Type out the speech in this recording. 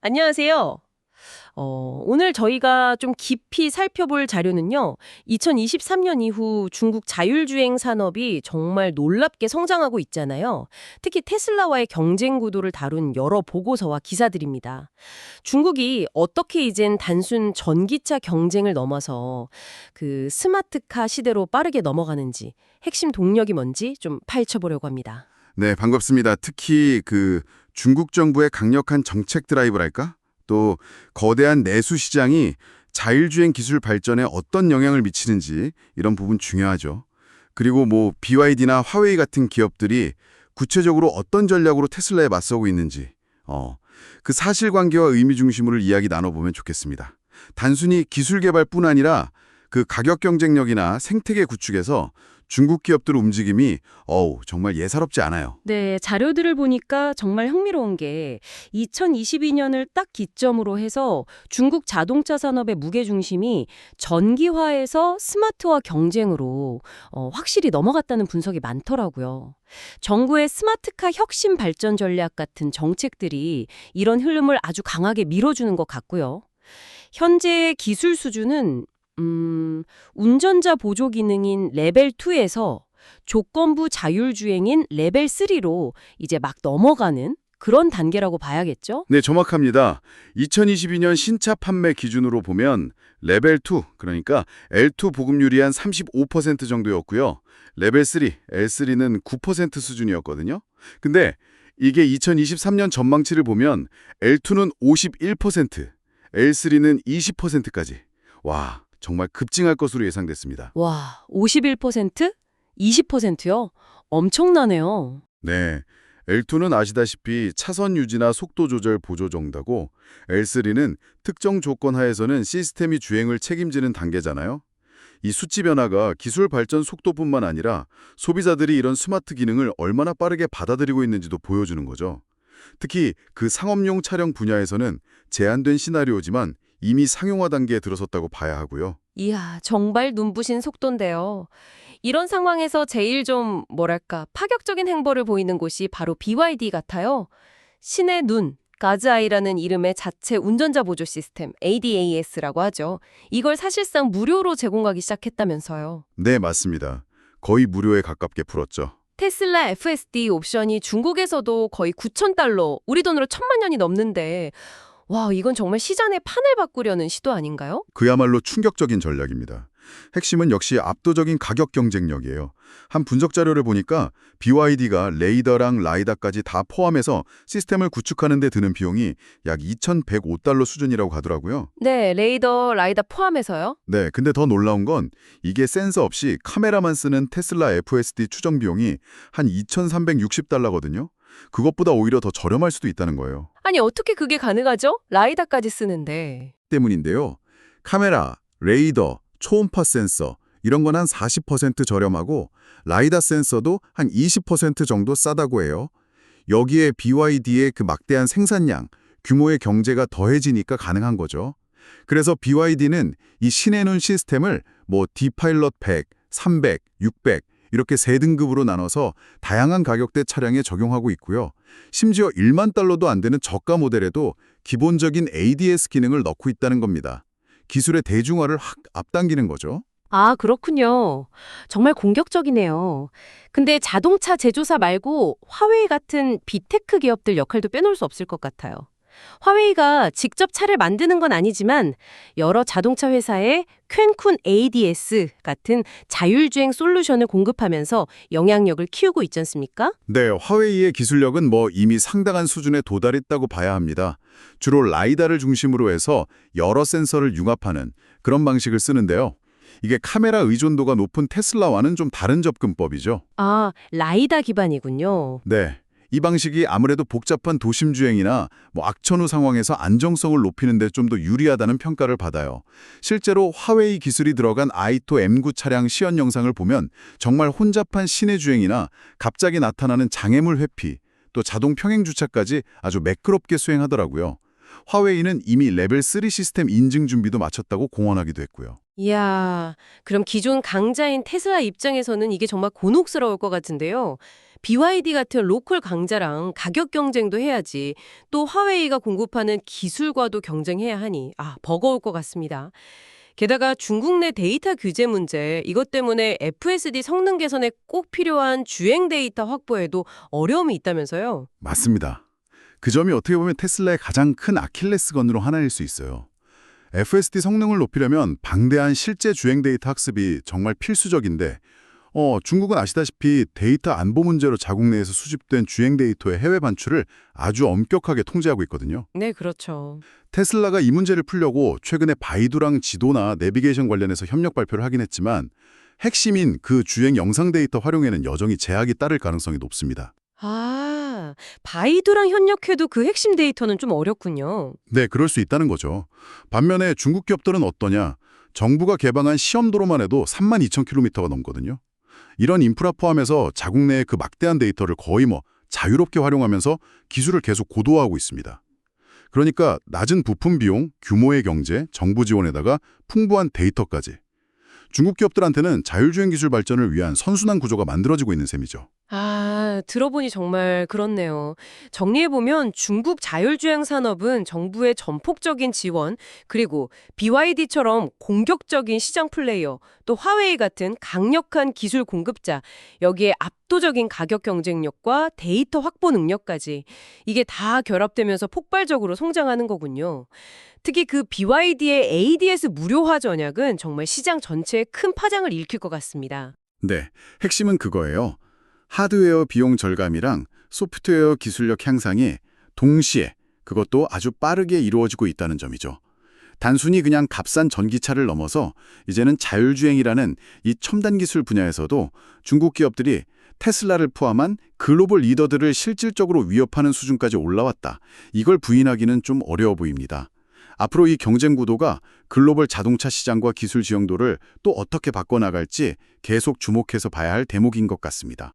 안녕하세요. 오늘 저희가 좀 깊이 살펴볼 자료는요. 2023년 이후 중국 자율주행 산업이 정말 놀랍게 성장하고 있잖아요. 특히 테슬라와의 경쟁 구도를 다룬 여러 보고서와 기사들입니다. 중국이 어떻게 이젠 단순 전기차 경쟁을 넘어서 그 스마트카 시대로 빠르게 넘어가는지, 핵심 동력이 뭔지 좀 파헤쳐보려고 합니다. 네, 반갑습니다. 특히 중국 정부의 강력한 정책 드라이브랄까? 또 거대한 내수 시장이 자율주행 기술 발전에 어떤 영향을 미치는지 이런 부분 중요하죠. 그리고 BYD나 화웨이 같은 기업들이 구체적으로 어떤 전략으로 테슬라에 맞서고 있는지 그 사실관계와 의미 중심으로 이야기 나눠보면 좋겠습니다. 단순히 기술 개발뿐 아니라 그 가격 경쟁력이나 생태계 구축에서 중국 기업들 움직임이 정말 예사롭지 않아요. 네, 자료들을 보니까 정말 흥미로운 게 2022년을 딱 기점으로 해서 중국 자동차 산업의 무게중심이 전기화에서 스마트화 경쟁으로 확실히 넘어갔다는 분석이 많더라고요. 정부의 스마트카 혁신 발전 전략 같은 정책들이 이런 흐름을 아주 강하게 밀어주는 것 같고요. 현재의 기술 수준은 운전자 보조 기능인 레벨 2에서 조건부 자율주행인 레벨 3로 이제 막 넘어가는 그런 단계라고 봐야겠죠? 네, 정확합니다. 2022년 신차 판매 기준으로 보면 레벨 2, 그러니까 L2 보급률이 한 35% 정도였고요. 레벨 3, L3는 9% 수준이었거든요. 근데 이게 2023년 전망치를 보면 L2는 51%, L3는 20%까지. 와, 정말 급증할 것으로 예상됐습니다. 와, 51%? 20%요? 엄청나네요. 네, L2는 아시다시피 차선 유지나 속도 조절 보조 정도고 L3는 특정 조건 하에서는 시스템이 주행을 책임지는 단계잖아요. 이 수치 변화가 기술 발전 속도뿐만 아니라 소비자들이 이런 스마트 기능을 얼마나 빠르게 받아들이고 있는지도 보여주는 거죠. 특히 그 상업용 차량 분야에서는 제한된 시나리오지만 이미 상용화 단계에 들어섰다고 봐야 하고요. 이야, 정말 눈부신 속도인데요. 이런 상황에서 제일 좀 뭐랄까 파격적인 행보를 보이는 곳이 바로 BYD 같아요. 신의 눈, 가즈아이라는 이름의 자체 운전자 보조 시스템 ADAS라고 하죠. 이걸 사실상 무료로 제공하기 시작했다면서요. 네, 맞습니다. 거의 무료에 가깝게 풀었죠. 테슬라 FSD 옵션이 중국에서도 거의 9,000달러, 우리 돈으로 1,000만 원이 넘는데 와, 이건 정말 시장의 판을 바꾸려는 시도 아닌가요? 그야말로 충격적인 전략입니다. 핵심은 역시 압도적인 가격 경쟁력이에요. 한 분석 자료를 보니까 BYD가 레이더랑 라이다까지 다 포함해서 시스템을 구축하는 데 드는 비용이 약 2,105달러 수준이라고 하더라고요. 네, 레이더, 라이다 포함해서요? 네, 근데 더 놀라운 건 이게 센서 없이 카메라만 쓰는 테슬라 FSD 추정 비용이 한 2,360달러거든요. 그것보다 오히려 더 저렴할 수도 있다는 거예요. 아니, 어떻게 그게 가능하죠? 라이다까지 쓰는데. 때문인데요. 카메라, 레이더, 초음파 센서 이런 건 한 40% 저렴하고 라이다 센서도 한 20% 정도 싸다고 해요. 여기에 BYD의 그 막대한 생산량, 규모의 경제가 더해지니까 가능한 거죠. 그래서 BYD는 이 신의 눈 시스템을 D파일럿 100, 300, 600 이렇게 세 등급으로 나눠서 다양한 가격대 차량에 적용하고 있고요. 심지어 1만 달러도 안 되는 저가 모델에도 기본적인 ADS 기능을 넣고 있다는 겁니다. 기술의 대중화를 확 앞당기는 거죠. 아, 그렇군요. 정말 공격적이네요. 근데 자동차 제조사 말고 화웨이 같은 비테크 기업들 역할도 빼놓을 수 없을 것 같아요. 화웨이가 직접 차를 만드는 건 아니지만 여러 자동차 회사에 퀼쿤 ADS 같은 자율주행 솔루션을 공급하면서 영향력을 키우고 있지 않습니까? 네, 화웨이의 기술력은 이미 상당한 수준에 도달했다고 봐야 합니다. 주로 라이다를 중심으로 해서 여러 센서를 융합하는 그런 방식을 쓰는데요. 이게 카메라 의존도가 높은 테슬라와는 좀 다른 접근법이죠. 아, 라이다 기반이군요. 네. 이 방식이 아무래도 복잡한 도심 주행이나 악천후 상황에서 안정성을 높이는 데 좀 더 유리하다는 평가를 받아요. 실제로 화웨이 기술이 들어간 아이토 M9 차량 시연 영상을 보면 정말 혼잡한 시내 주행이나 갑자기 나타나는 장애물 회피, 또 자동 평행 주차까지 아주 매끄럽게 수행하더라고요. 화웨이는 이미 레벨 3 시스템 인증 준비도 마쳤다고 공언하기도 했고요. 이야, 그럼 기존 강자인 테슬라 입장에서는 이게 정말 곤혹스러울 것 같은데요. BYD 같은 로컬 강자랑 가격 경쟁도 해야지 또 화웨이가 공급하는 기술과도 경쟁해야 하니 버거울 것 같습니다. 게다가 중국 내 데이터 규제 문제, 이것 때문에 FSD 성능 개선에 꼭 필요한 주행 데이터 확보에도 어려움이 있다면서요? 맞습니다. 그 점이 어떻게 보면 테슬라의 가장 큰 아킬레스건으로 하나일 수 있어요. FSD 성능을 높이려면 방대한 실제 주행 데이터 학습이 정말 필수적인데 중국은 아시다시피 데이터 안보 문제로 자국 내에서 수집된 주행 데이터의 해외 반출을 아주 엄격하게 통제하고 있거든요. 네, 그렇죠. 테슬라가 이 문제를 풀려고 최근에 바이두랑 지도나 내비게이션 관련해서 협력 발표를 하긴 했지만 핵심인 그 주행 영상 데이터 활용에는 여전히 제약이 따를 가능성이 높습니다. 바이두랑 협력해도 그 핵심 데이터는 좀 어렵군요. 네, 그럴 수 있다는 거죠. 반면에 중국 기업들은 어떠냐? 정부가 개방한 시험도로만 해도 32,000km가 넘거든요. 이런 인프라 포함해서 자국 내의 그 막대한 데이터를 거의 자유롭게 활용하면서 기술을 계속 고도화하고 있습니다. 그러니까 낮은 부품 비용, 규모의 경제, 정부 지원에다가 풍부한 데이터까지. 중국 기업들한테는 자율주행 기술 발전을 위한 선순환 구조가 만들어지고 있는 셈이죠. 들어보니 정말 그렇네요. 정리해보면 중국 자율주행 산업은 정부의 전폭적인 지원, 그리고 BYD처럼 공격적인 시장 플레이어, 또 화웨이 같은 강력한 기술 공급자, 여기에 압도적인 가격 경쟁력과 데이터 확보 능력까지 이게 다 결합되면서 폭발적으로 성장하는 거군요. 특히 그 BYD의 ADS 무료화 전략은 정말 시장 전체에 큰 파장을 일으킬 것 같습니다. 네, 핵심은 그거예요. 하드웨어 비용 절감이랑 소프트웨어 기술력 향상이 동시에 그것도 아주 빠르게 이루어지고 있다는 점이죠. 단순히 그냥 값싼 전기차를 넘어서 이제는 자율주행이라는 이 첨단 기술 분야에서도 중국 기업들이 테슬라를 포함한 글로벌 리더들을 실질적으로 위협하는 수준까지 올라왔다. 이걸 부인하기는 좀 어려워 보입니다. 앞으로 이 경쟁 구도가 글로벌 자동차 시장과 기술 지형도를 또 어떻게 바꿔나갈지 계속 주목해서 봐야 할 대목인 것 같습니다.